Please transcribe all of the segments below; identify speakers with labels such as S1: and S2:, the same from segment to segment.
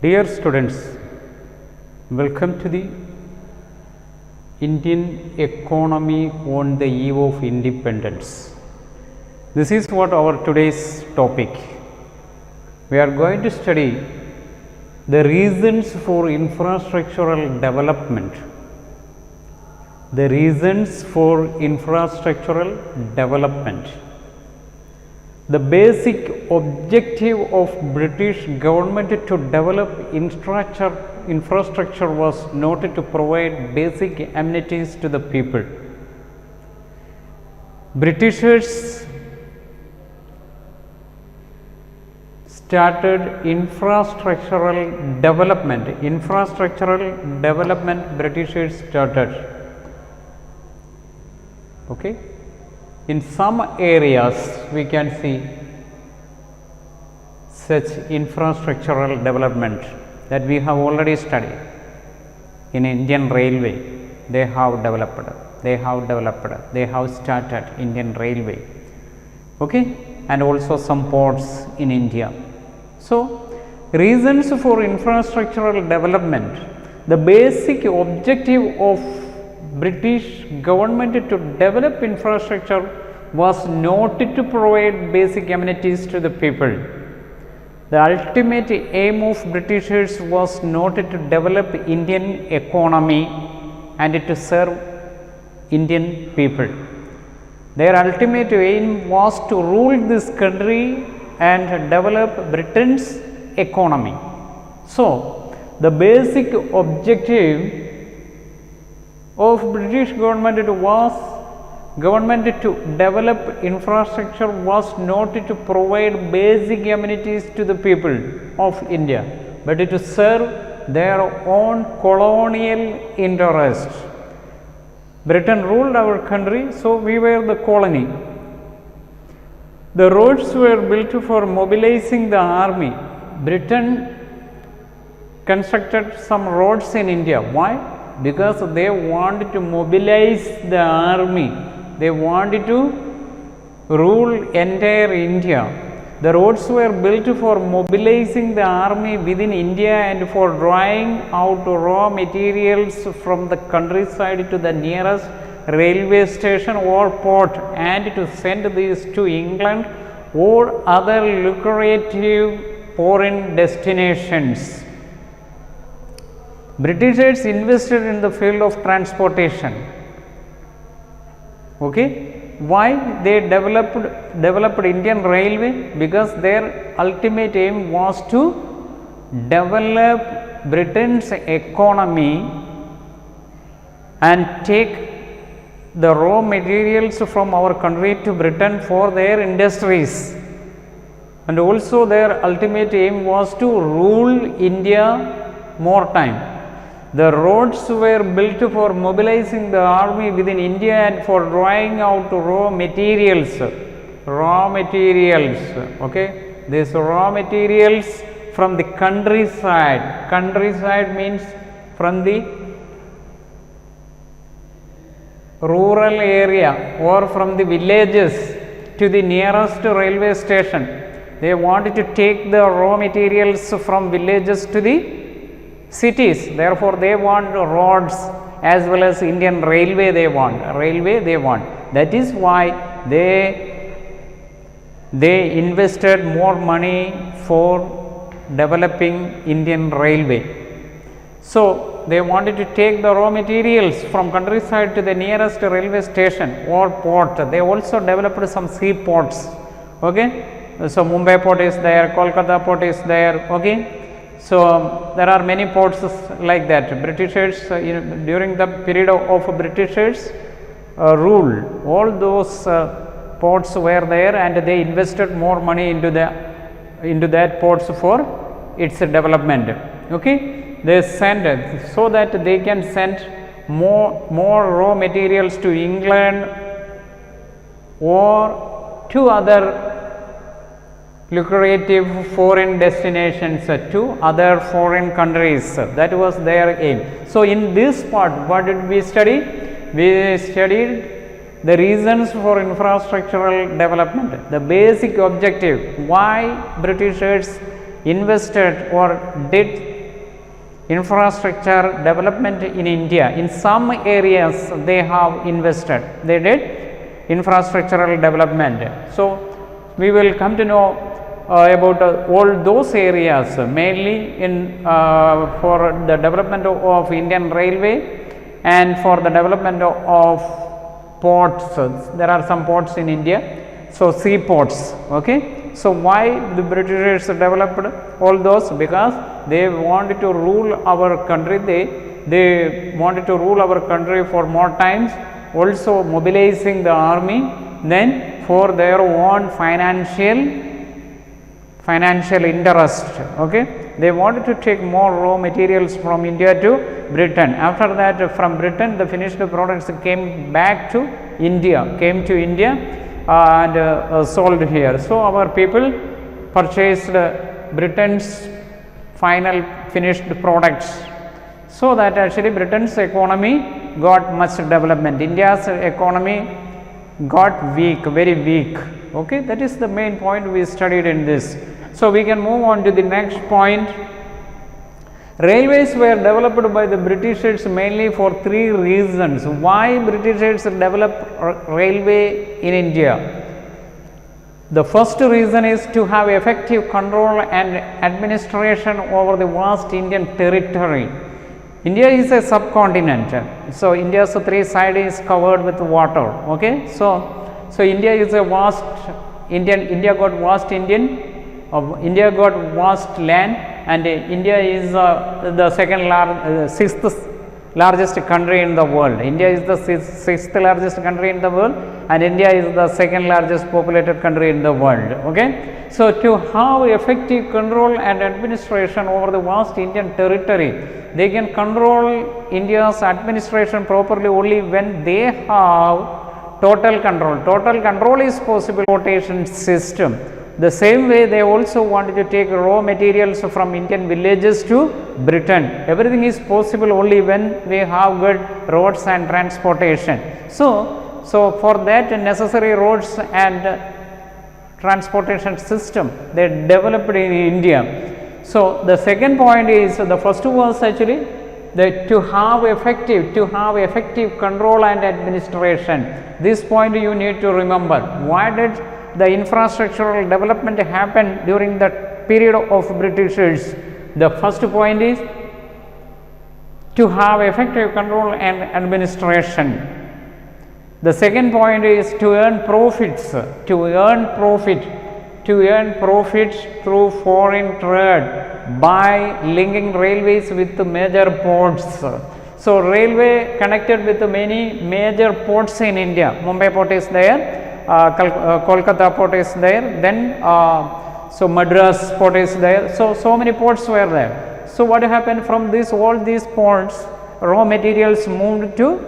S1: Dear students, welcome to the Indian economy on the eve of independence. This is what our today's topic. We are going to study the reasons for infrastructural development. The reasons for infrastructural development. The basic objective of British government to develop infrastructure was not to provide basic amenities to the people. Britishers started infrastructural development. Britishers started. Okay. In some areas we can see such infrastructural development that we have already studied. In Indian Railway, they have started Indian Railway, okay, and also some ports in India. So, reasons for infrastructural development. The basic objective of British government to develop infrastructure was not to provide basic amenities to the people. The ultimate aim of Britishers was not to develop Indian economy and to serve Indian people. Their ultimate aim was to rule this country and develop Britain's economy. So, the basic objective of British government to develop infrastructure was not to provide basic amenities to the people of India, but to serve their own colonial interests. Britain ruled our country, so we were the colony. The roads were built for mobilizing the army. Britain constructed some roads in India. Why? Because they wanted to mobilize the army, they wanted to rule entire India. The roads were built for mobilizing the army within India and for drawing out raw materials from the countryside to the nearest railway station or port and to send these to England or other lucrative foreign destinations. Britishers invested in the field of transportation. Okay, why they developed Indian Railway? Because their ultimate aim was to develop Britain's economy and take the raw materials from our country to Britain for their industries. And also their ultimate aim was to rule India more time. The roads were built for mobilizing the army within India and for drawing out raw materials, okay, these raw materials from the countryside means from the rural area or from the villages to the nearest railway station. They wanted to take the raw materials from villages to the cities. Therefore, they want roads as well as Indian Railway they want. That is why they invested more money for developing Indian Railway. So, they wanted to take the raw materials from countryside to the nearest railway station or port. They also developed some seaports. Okay, so Mumbai port is there, Kolkata port is there. Okay. So, there are many ports like that. Britishers, during the period of Britishers rule, all those ports were there and they invested more money into that ports for its development. Okay, they send so that they can send more raw materials to England or to other lucrative foreign destinations, to other foreign countries. That was their aim. So, in this part, what did we study? We studied the reasons for infrastructural development, the basic objective, why Britishers invested or did infrastructure development in India. In some areas they have invested, they did infrastructural development. So we will come to know about all those areas, mainly in for the development of Indian Railway and for the development of ports. There are some ports in India, so seaports. Okay, so why the Britishers developed all those? Because they wanted to rule our country. They wanted to rule our country for more times, also mobilizing the army, then for their own financial interest. Okay, they wanted to take more raw materials from India to Britain. After that, from Britain the finished products came to India and sold here. So our people purchased Britain's final finished products, so that actually Britain's economy got much development. India's economy got weak, very weak. Okay, that is the main point we studied in this. So we can move on to the next point. Railways were developed by the Britishers mainly for three reasons. Why Britishers developed railway in India? The first reason is to have effective control and administration over the vast Indian territory. India is a subcontinent, so India's three sides is covered with water. Okay, so India is a vast India got vast India got vast land, and India is the sixth largest country in the world. India is the sixth largest country in the world, and India is the second largest populated country in the world. Okay, so to have effective control and administration over the vast Indian territory, they can control India's administration properly only when they have total control. Total control is possible rotation system. The same way they also wanted to take raw materials from Indian villages to Britain. Everything is possible only when we have good roads and transportation. So for that necessary roads and transportation system they developed in India. So the second point is, the first was actually to have effective control and administration. This point you need to remember. Why did the infrastructural development happened during the period of Britishers? The first point is to have effective control and administration. The second point is to earn profits, through foreign trade by linking railways with the major ports. So railway connected with many major ports in India. Mumbai port is there, Kolkata port is there, then so Madras port is there. So many ports were there. So what happened? From all these ports, raw materials moved to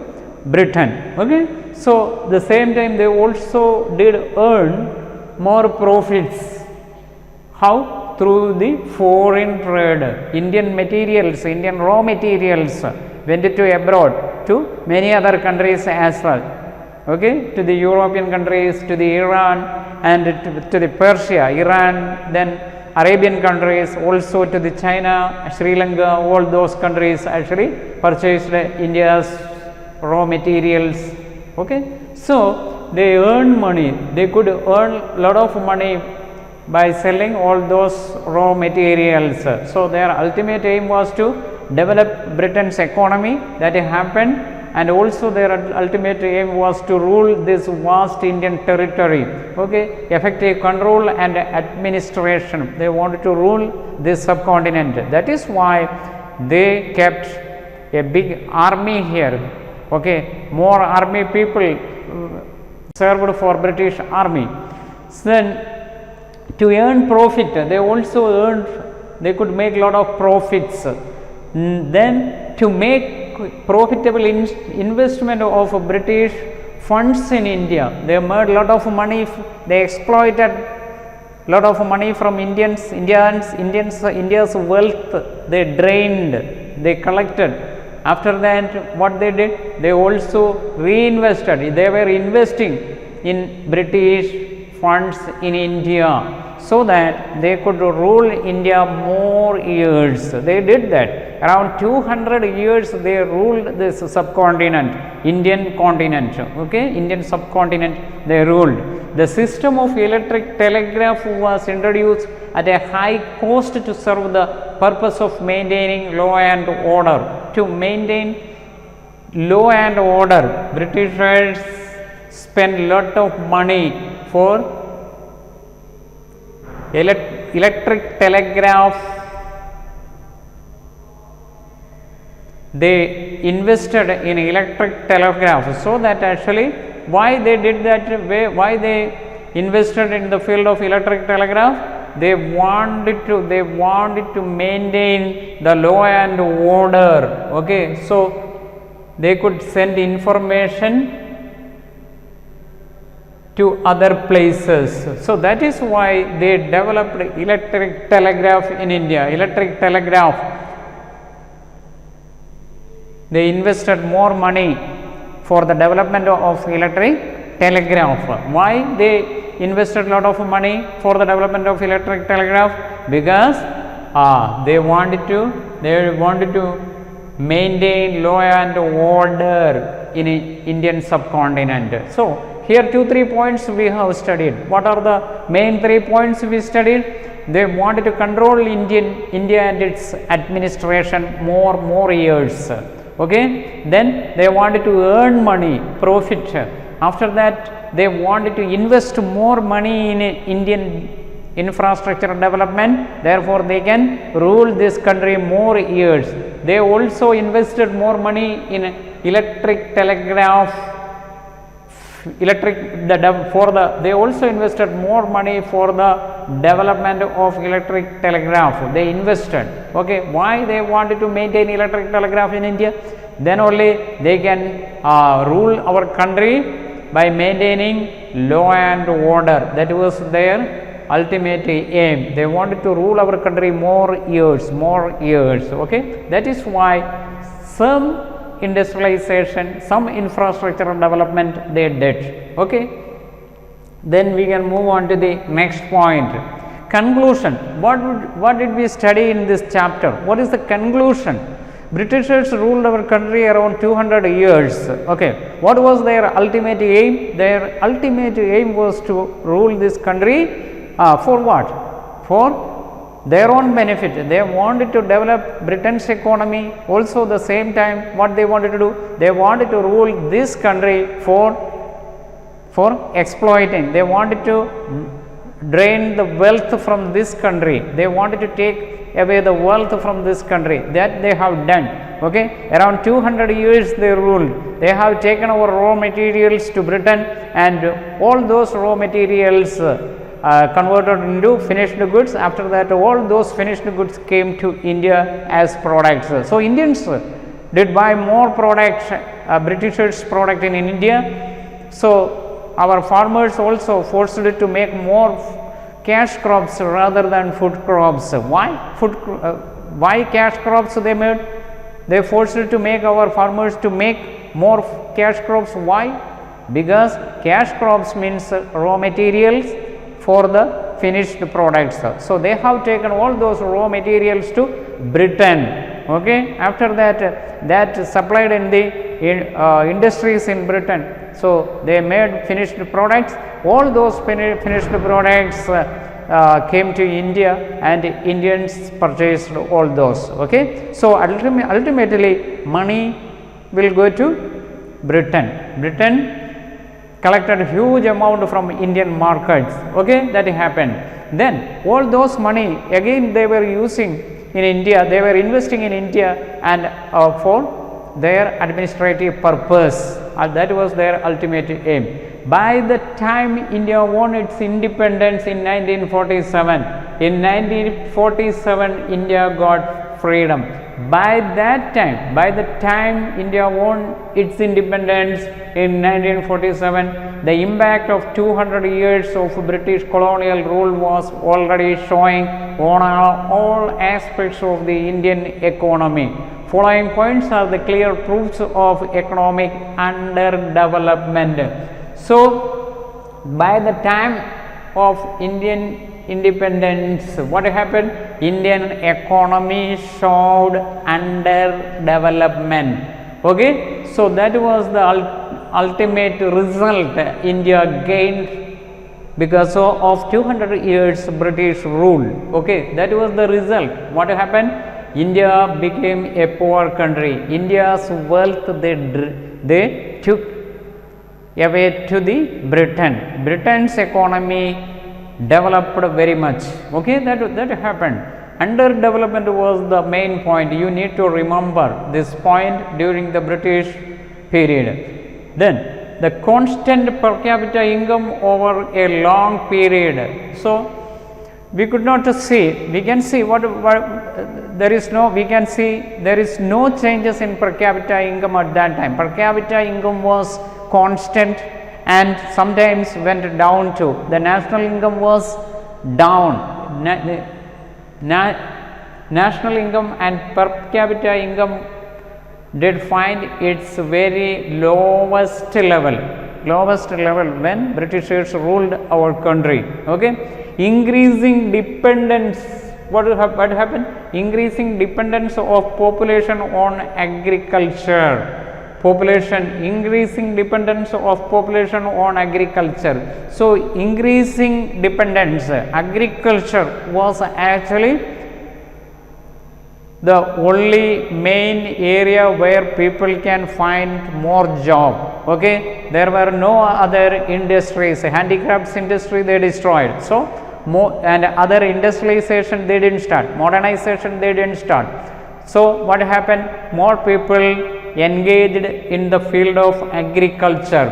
S1: Britain. Okay, so the same time they also did earn more profits. How? Through the foreign trade. Indian materials, Indian raw materials went to abroad, to many other countries as well. Okay, to the European countries, to the Iran, and to the Persia, Iran, then Arabian countries, also to the China, Sri Lanka. All those countries actually purchased India's raw materials. Okay, so they earned money. They could earn a lot of money by selling all those raw materials. So their ultimate aim was to develop Britain's economy. That happened, and also their ultimate aim was to rule this vast Indian territory. Okay, effective control and administration. They wanted to rule this subcontinent. That is why they kept a big army here. Okay, more army people served for British army. So then, to earn profit, they could make a lot of profits. Then to make profitable investment of British funds in India, they made a lot of money. They exploited a lot of money from India's wealth. They drained, they collected. After that, what they did? They also reinvested. They were investing in British funds in India. so that they could rule India more years. They did that. Around 200 years they ruled this subcontinent, Indian continent, okay, Indian subcontinent they ruled. The system of electric telegraph was introduced at a high cost to serve the purpose of maintaining law and order. To maintain law and order, Britishers spent lot of money for electric telegraph. They invested in electric telegraph, so that actually why they did that way, why they invested in the field of electric telegraph, they wanted to maintain the law and order, okay. So they could send information to other places. So that is why they developed electric telegraph in India. Electric telegraph, they invested more money for the development of electric telegraph. Why they invested a lot of money for the development of electric telegraph? Because they wanted to maintain law and order in Indian subcontinent. So here 2-3 points we have studied. What are the main 3 points we studied? They wanted to control India and its administration more years. Okay, then they wanted to earn money, profit. After that, they wanted to invest more money in Indian infrastructure development. Therefore, they can rule this country more years. They also invested more money in electric telegraph. They also invested more money for the development of electric telegraph. They invested. Okay, why they wanted to maintain electric telegraph in India? Then only they can rule our country by maintaining law and order. That was their ultimate aim. They wanted to rule our country more years. Okay, that is why some industrialization, some infrastructure development they did. Okay, then we can move on to the next point. Conclusion. What did we study in this chapter? What is the conclusion? Britishers ruled our country around 200 years. Okay, what was their ultimate aim? Their ultimate aim was to rule this country for what? For their own benefit. They wanted to develop Britain's economy. Also the same time, what they wanted to do? They wanted to rule this country for exploiting. They wanted to drain the wealth from this country. They wanted to take away the wealth from this country. That they have done. Okay, around 200 years they ruled. They have taken our raw materials to Britain, and all those raw materials converted into finished goods. After that, all those finished goods came to India as products. So Indians did buy more products, Britishers' product in India. So our farmers also forced it to make more cash crops rather than food crops. Why why cash crops they made? They forced it to make our farmers to make more cash crops. Why? Because cash crops means raw materials for the finished products. So they have taken all those raw materials to Britain. Okay, after that supplied in the industries in Britain. So they made finished products. All those finished products came to India, and Indians purchased all those. Okay, so ultimately money will go to Britain. Britain collected huge amount from Indian markets. Okay, that happened. Then all those money again they were using in India, they were investing in India, and for their administrative purpose. That was their ultimate aim. By the time India won its independence in 1947, in 1947 India got freedom. By the time India won its independence in 1947, the impact of 200 years of British colonial rule was already showing on all aspects of the Indian economy. Following points are the clear proofs of economic underdevelopment. So by the time of Indian independence, what happened? Indian economy showed underdevelopment. Okay, so that was the ultimate result India gained because of 200 years British rule. Okay, that was the result. What happened? India became a poor country. India's wealth they took away to the Britain. Britain's economy developed very much. Okay, that happened. Underdevelopment was the main point. You need to remember this point during the British period. Then the constant per capita income over a long period. So we could not see, we can see what there is no, we can see there is no changes in per capita income at that time. Per capita income was constant and sometimes went down too. The national income was down. National income and per capita income did find its very lowest level when Britishers ruled our country. Okay, increasing dependence. What happened? Increasing dependence of population on agriculture. Increasing dependence of population on agriculture. So increasing dependence, agriculture was actually the only main area where people can find more job. Okay, there were no other industries. Handicrafts industry they destroyed. So and other industrialization they didn't start, modernization they didn't start. So what happened? More people engaged in the field of agriculture.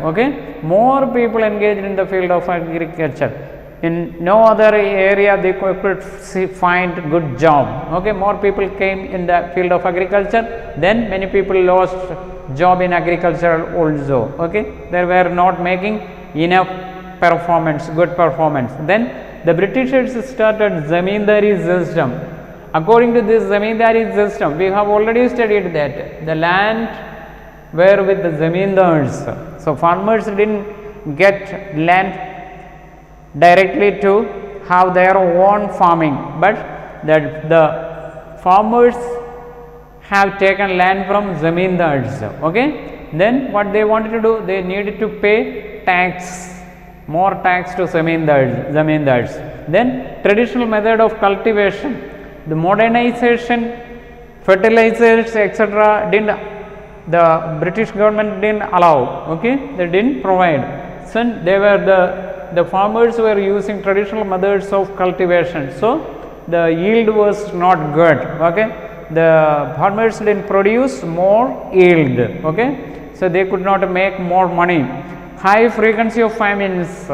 S1: Okay, more people engaged in the field of agriculture. In no other area they could find good job. Okay, more people came in the field of agriculture. Then many people lost job in agriculture also. Okay, they were not making enough good performance. Then the Britishers started zamindari system. According to this zamindari system, we have already studied that the land were with the zamindars. So farmers didn't get land directly to have their own farming, but that the farmers have taken land from zamindars. Okay, then what they wanted to do, they needed to pay tax, more tax to zamindars. Then traditional method of cultivation, the modernization, fertilizers etc. the British government didn't allow. Okay, they didn't provide. So they were the farmers were using traditional methods of cultivation. So the yield was not good. Okay, the farmers didn't produce more yield. Okay, so they could not make more money. High frequency of famines.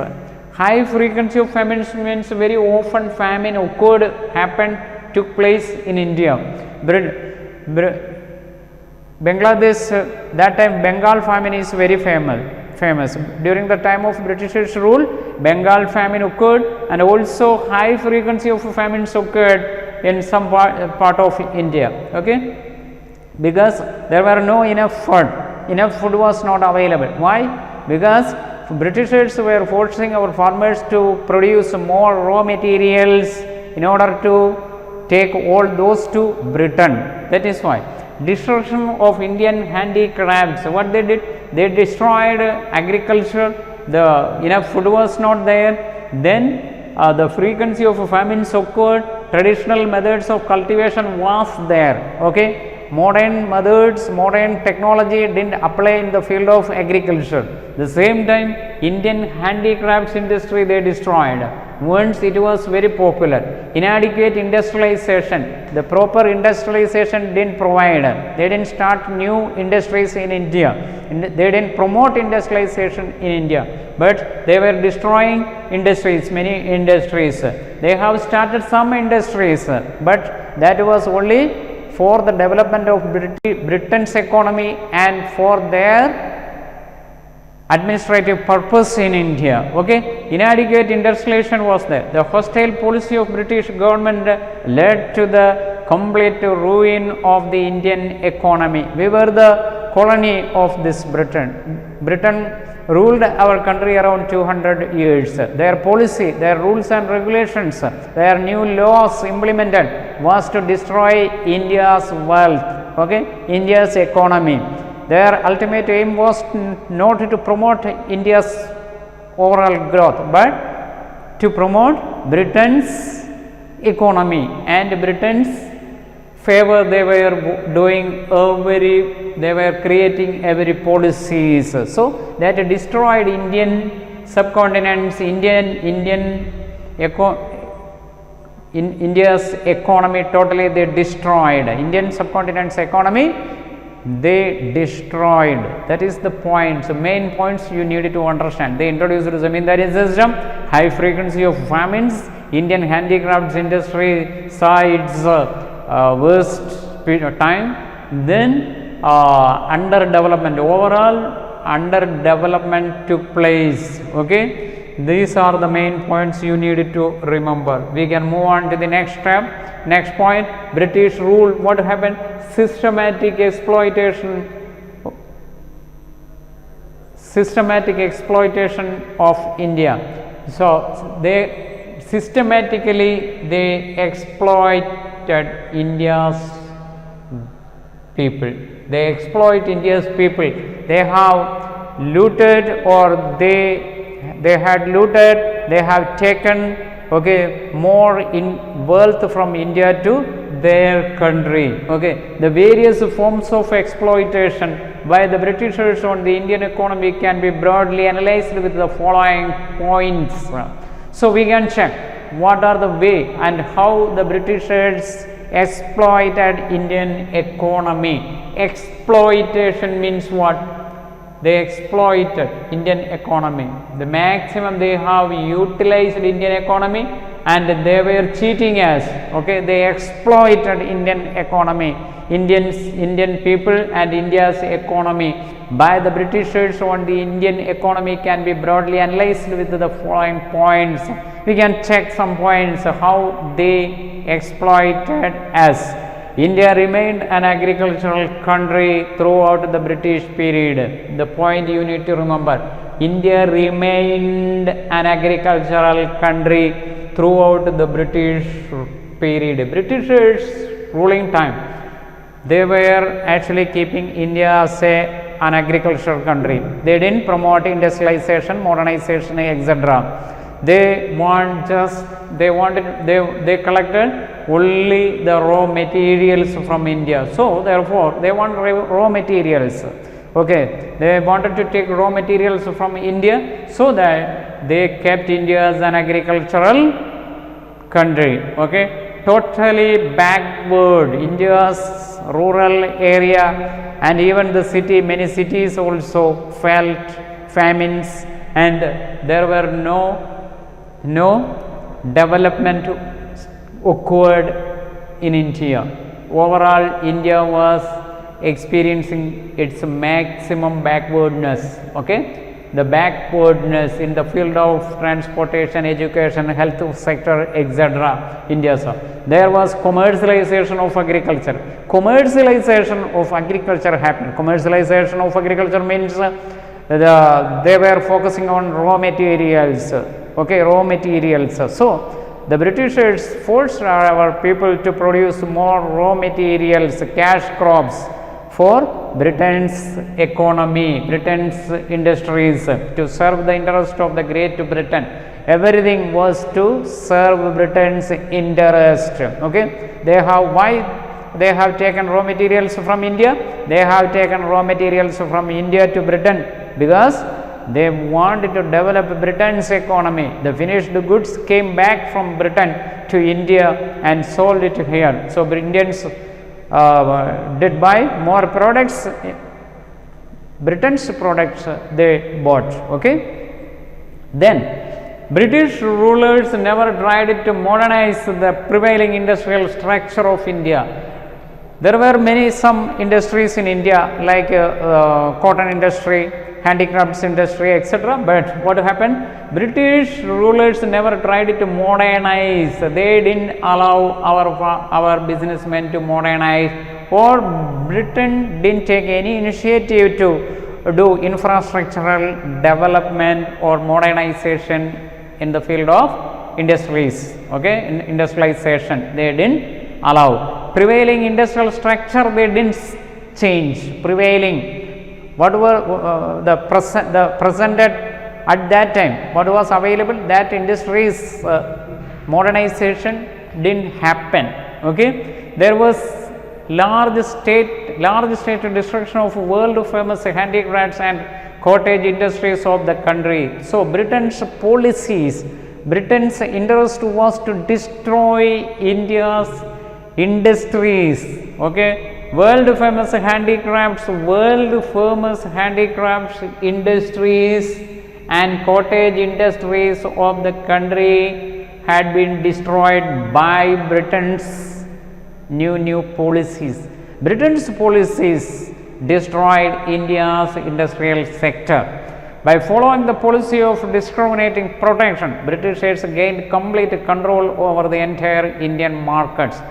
S1: High frequency of famines means very often famine took place in India. Bangladesh, that time Bengal famine is very famous. During the time of Britishers rule, Bengal famine occurred, and also high frequency of famines occurred in some part of India. Okay, because there were no enough food was not available. Why? Because Britishers were forcing our farmers to produce more raw materials in order to take all those to Britain. That is why destruction of Indian handicrafts. What they did, they destroyed agriculture. The enough food was not there. Then the frequency of famines occurred. Traditional methods of cultivation was there. Okay, modern methods, modern technology didn't apply in the field of agriculture. The same time Indian handicrafts industry they destroyed. Once it was very popular. Inadequate industrialization, the proper industrialization didn't provide. They didn't start new industries in India. They didn't promote industrialization in India, but they were destroying industries, many industries. They have started some industries, but that was only for the development of Britain's economy and for their administrative purpose in India. Okay, inadequate industrialization was there. The hostile policy of British government led to the complete ruin of the Indian economy. We were the colony of this Britain. ruled our country around 200 years. Their policy, their rules and regulations, their new laws implemented was to destroy India's wealth, okay, India's economy. Their ultimate aim was not to promote India's overall growth, but to promote Britain's economy and Britain's favor. They were doing they were creating every policies. So that destroyed Indian subcontinents, India's economy totally. They destroyed Indian subcontinent's economy. They destroyed. That is the point. So main points you need to understand. They introduced the zamindari system, high frequency of famines, Indian handicrafts industry saw its worst time. Then underdevelopment, overall underdevelopment took place. Okay, these are the main points you need to remember. We can move on to the next step. Next point, British rule. What happened? Systematic exploitation of India. So they systematically they exploited India's people. They exploit India's people. They have looted, or they had looted, they have taken, okay, more in wealth from India to their country. Okay, the various forms of exploitation by the Britishers on the Indian economy can be broadly analyzed with the following points. So we can check what are the way and how the Britishers exploited Indian economy. Exploitation means what? They exploited Indian economy. The maximum they have utilized Indian economy, and they were cheating us. Okay, they exploited Indian economy, Indian people and India's economy by the Britishers on the Indian economy can be broadly analyzed with the following points. We can check some points how they exploited us. India remained an agricultural country throughout the British period. The point you need to remember, India remained an agricultural country throughout the British period. Britishers ruling time, they were actually keeping India as an agricultural country. They didn't promote industrialization, modernization, etc. They collected only the raw materials from India. So therefore they want raw materials. Okay, they wanted to take raw materials from India, so that they kept India as an agricultural country. Okay, totally backward. India's rural area and even the city, many cities also felt famines, and there were no development occurred in India. Overall, India was experiencing its maximum backwardness. Okay, the backwardness in the field of transportation, education, health sector, etc. India saw. There was commercialization of agriculture. Commercialization of agriculture happened. Commercialization of agriculture means they were focusing on raw materials. Okay, raw materials. So the Britishers forced our people to produce more raw materials, cash crops for Britain's economy, Britain's industries, to serve the interest of the Great Britain. Everything was to serve Britain's interest. Okay, why they have taken raw materials from India? They have taken raw materials from India to Britain because they wanted to develop Britain's economy. The finished goods came back from Britain to India and sold it here. So Indians did buy more products, Britain's products they bought. Okay, then British rulers never tried to modernize the prevailing industrial structure of India. There were some industries in India like cotton industry, handicrafts industry, etc. But what happened? British rulers never tried to modernize. They didn't allow our businessmen to modernize, or Britain didn't take any initiative to do infrastructural development or modernization in the field of industries, okay, in industrialization. They didn't allow. Prevailing industrial structure, they didn't change. Prevailing, what were the presented at that time, what was available, that industries modernization didn't happen, okay. There was large state destruction of world famous handicrafts and cottage industries of the country. So Britain's policies, Britain's interest was to destroy India's industries, okay. World famous handicrafts industries and cottage industries of the country had been destroyed by Britain's new policies. Britain's policies destroyed India's industrial sector. By following the policy of discriminating protection, Britishers gained complete control over the entire Indian markets.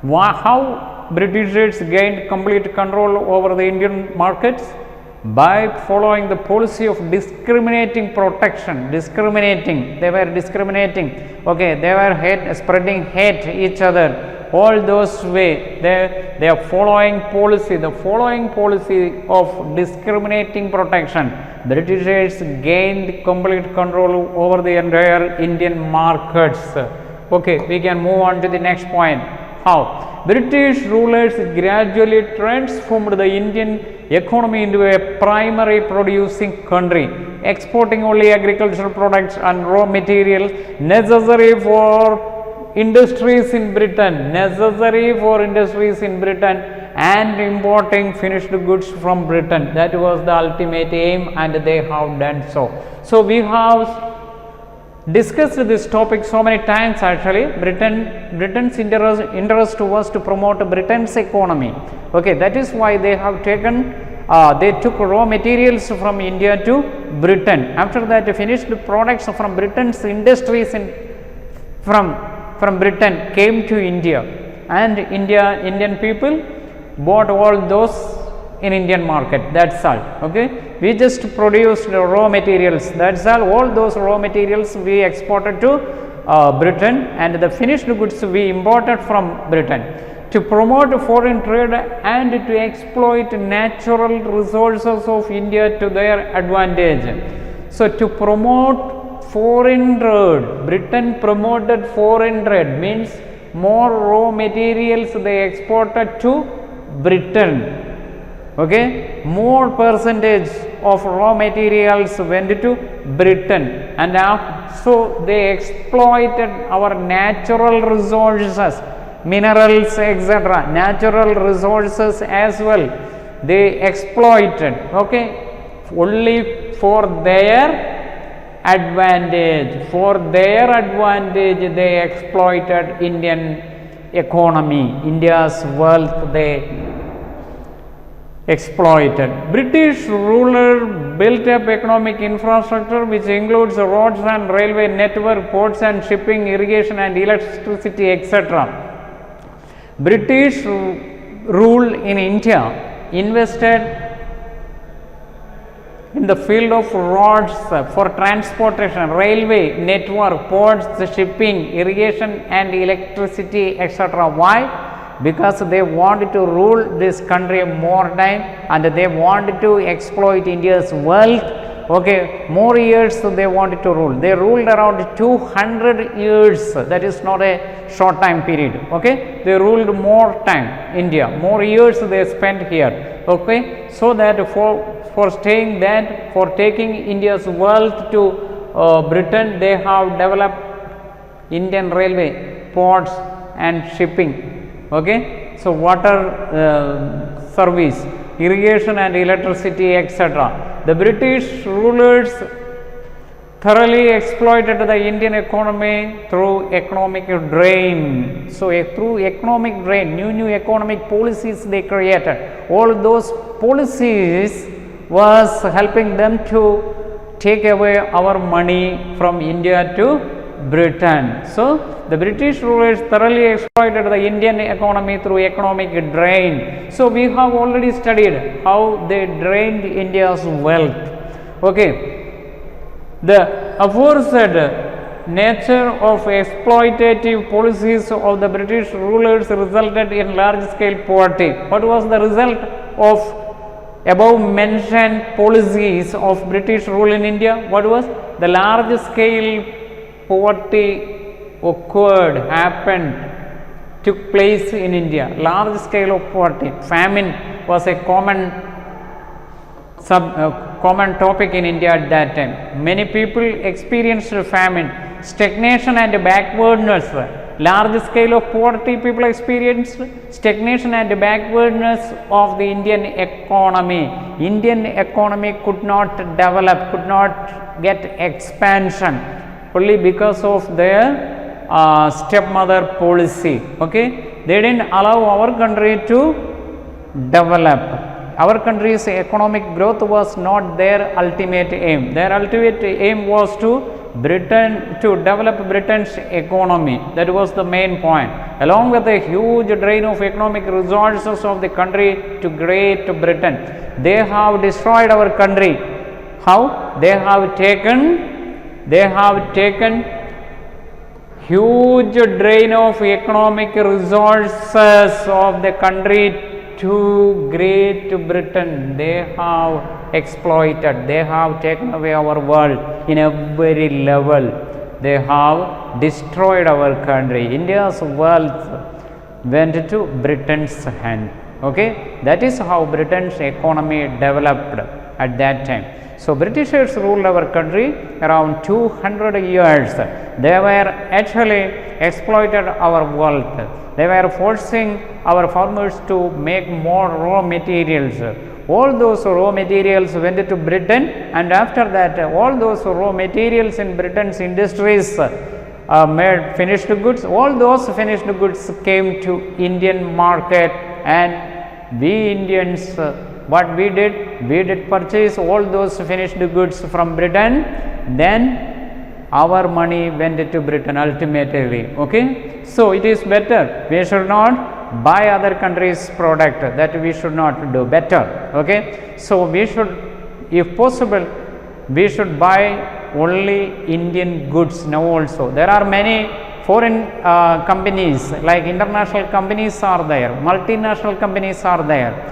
S1: How Britishers gained complete control over the Indian markets? By following the policy of discriminating protection. They were discriminating, okay, they were spreading hate each other. All those way they are following policy, the following policy of discriminating protection. Britishers gained complete control over the entire Indian markets. Okay, we can move on to the next point. How British rulers gradually transformed the Indian economy into a primary producing country, exporting only agricultural products and raw materials necessary for industries in Britain, and importing finished goods from Britain. That was the ultimate aim, and they have done so. So we have discussed this topic so many times actually. Britain's interest was to promote Britain's economy. Okay, that is why they have taken they took raw materials from India to Britain. After that, finished products from Britain's industries from Britain came to India, and Indian people bought all those in Indian market. That's all. Okay, we just produced raw materials. That's all those raw materials we exported to Britain, and the finished goods we imported from Britain. To promote foreign trade and to exploit natural resources of India to their advantage. So to promote foreign trade, Britain promoted foreign trade, means more raw materials they exported to Britain. Okay, more percentage of raw materials went to Britain, and so they exploited our natural resources, minerals, etc. Natural resources as well they exploited, okay, only for their advantage. For their advantage they exploited Indian economy, India's wealth they exploited. British ruler built up economic infrastructure which includes roads and railway network, ports and shipping, irrigation and electricity, etc. British rule in India invested in the field of roads for transportation, railway network, ports, shipping, irrigation and electricity, etc. Why? Because they wanted to rule this country more time, and they wanted to exploit India's wealth. Okay, more years they wanted to rule. They ruled around 200 years. That is not a short time period. Okay, they ruled more time, India, more years they spent here. Okay, so that for staying that, for taking India's wealth to Britain, they have developed Indian railway, ports and shipping. Okay, so water service, irrigation and electricity, etc. The British rulers thoroughly exploited the Indian economy through economic drain. So through economic drain, new economic policies they created. All those policies was helping them to take away our money from India to Britain. So the British rulers thoroughly exploited the Indian economy through economic drain. So we have already studied how they drained India's wealth. Okay, the aforesaid nature of exploitative policies of the British rulers resulted in large scale poverty. What was the result of above mentioned policies of British rule in India? What was? The large scale poverty happened, took place in India. Large scale of poverty, famine was a common topic in India at that time. Many people experienced famine, stagnation and backwardness. Large scale of poverty people experienced, stagnation and backwardness of the Indian economy. Indian economy could not develop, could not get expansion only because of their stepmother policy. Okay, they didn't allow our country to develop. Our country's economic growth was not their ultimate aim. Their ultimate aim was to develop Britain's economy. That was the main point. Along with a huge drain of economic resources of the country to Great Britain, they have destroyed our country. How? They have taken huge drain of economic resources of the country to Great Britain. They have exploited, they have taken away our world in every level. They have destroyed our country. India's wealth went to Britain's hand. Okay, that is how Britain's economy developed at that time. So Britishers ruled our country around 200 years. They were actually exploited our wealth. They were forcing our farmers to make more raw materials. All those raw materials went to Britain, and after that all those raw materials in Britain's industries made finished goods. All those finished goods came to Indian market, and we Indians, what we did purchase all those finished goods from Britain. Then our money went to Britain ultimately. Okay, so it is better, we should not buy other countries' product, that we should not do better. Okay, so we should, if possible, we should buy only Indian goods now also. There are many foreign companies, like international companies are there, multinational companies are there.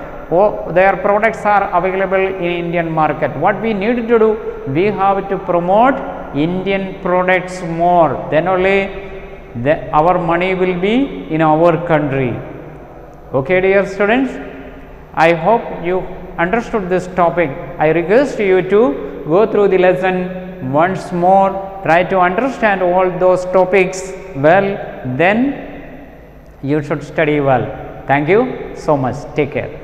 S1: Their products are available in Indian market. What we need to do, we have to promote Indian products more, then only our money will be in our country. Okay, dear students, I hope you understood this topic. I request you to go through the lesson once more, try to understand all those topics well, then you should study well. Thank you so much. Take care.